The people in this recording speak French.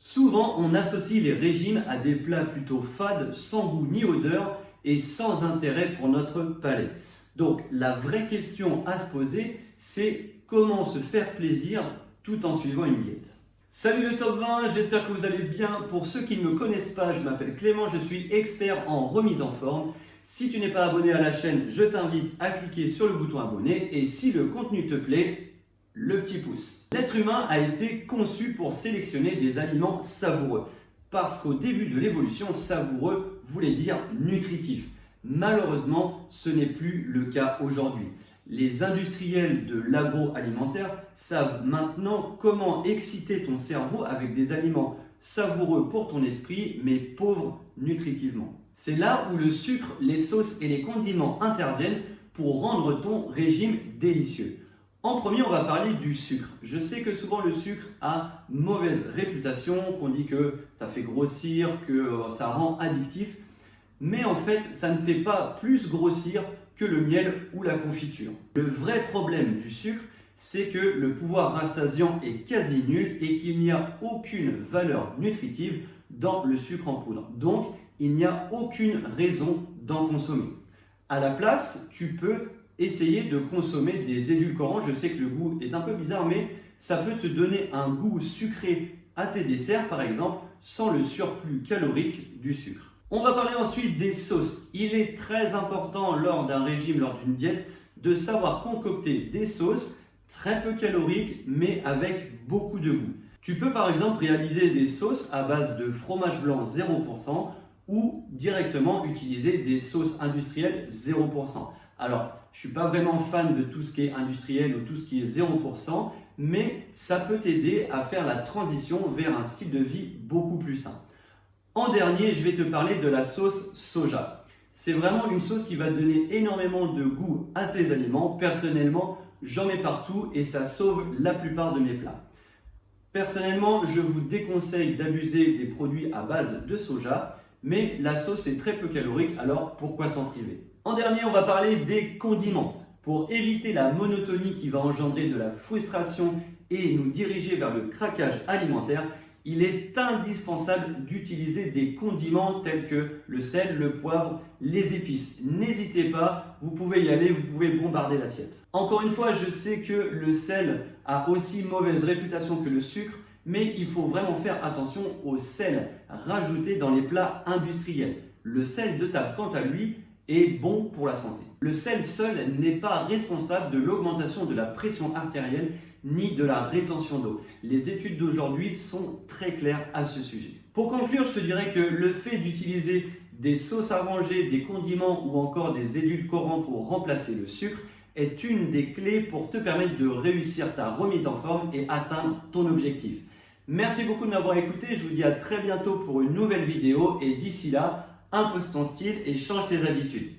Souvent, on associe les régimes à des plats plutôt fades, sans goût ni odeur et sans intérêt pour notre palais. Donc, la vraie question à se poser, c'est comment se faire plaisir tout en suivant une diète. Salut le top 20, j'espère que vous allez bien. Pour ceux qui ne me connaissent pas, je m'appelle Clément, je suis expert en remise en forme. Si tu n'es pas abonné à la chaîne, je t'invite à cliquer sur le bouton abonné et si le contenu te plaît, le petit pouce. L'être humain a été conçu pour sélectionner des aliments savoureux. Parce qu'au début de l'évolution, savoureux voulait dire nutritif. Malheureusement, ce n'est plus le cas aujourd'hui. Les industriels de l'agroalimentaire savent maintenant comment exciter ton cerveau avec des aliments savoureux pour ton esprit, mais pauvres nutritivement. C'est là où le sucre, les sauces et les condiments interviennent pour rendre ton régime délicieux. En premier, on va parler du sucre. Je sais que souvent le sucre a mauvaise réputation, qu'on dit que ça fait grossir, que ça rend addictif. Mais en fait, ça ne fait pas plus grossir que le miel ou la confiture. Le vrai problème du sucre, c'est que le pouvoir rassasiant est quasi nul et qu'il n'y a aucune valeur nutritive dans le sucre en poudre. Donc, il n'y a aucune raison d'en consommer. À la place, tu peux essayer de consommer des édulcorants. Je sais que le goût est un peu bizarre, mais ça peut te donner un goût sucré à tes desserts, par exemple, sans le surplus calorique du sucre. On va parler ensuite des sauces. Il est très important lors d'un régime, lors d'une diète, de savoir concocter des sauces très peu caloriques, mais avec beaucoup de goût. Tu peux par exemple réaliser des sauces à base de fromage blanc 0% ou directement utiliser des sauces industrielles 0%. Alors, je ne suis pas vraiment fan de tout ce qui est industriel ou tout ce qui est 0%, mais ça peut t'aider à faire la transition vers un style de vie beaucoup plus sain. En dernier, je vais te parler de la sauce soja. C'est vraiment une sauce qui va donner énormément de goût à tes aliments. Personnellement, j'en mets partout et ça sauve la plupart de mes plats. Personnellement, je vous déconseille d'abuser des produits à base de soja, mais la sauce est très peu calorique, alors pourquoi s'en priver? En dernier, on va parler des condiments. Pour éviter la monotonie qui va engendrer de la frustration et nous diriger vers le craquage alimentaire, il est indispensable d'utiliser des condiments tels que le sel, le poivre, les épices. N'hésitez pas, vous pouvez y aller, vous pouvez bombarder l'assiette. Encore une fois, je sais que le sel a aussi mauvaise réputation que le sucre, mais il faut vraiment faire attention au sel rajouté dans les plats industriels. Le sel de table, quant à lui, est bon pour la santé. Le sel seul n'est pas responsable de l'augmentation de la pression artérielle ni de la rétention d'eau. Les études d'aujourd'hui sont très claires à ce sujet. Pour conclure, je te dirais que le fait d'utiliser des sauces arrangées, des condiments ou encore des édulcorants pour remplacer le sucre est une des clés pour te permettre de réussir ta remise en forme et atteindre ton objectif. Merci beaucoup de m'avoir écouté, je vous dis à très bientôt pour une nouvelle vidéo et d'ici là, impose ton style et change tes habitudes.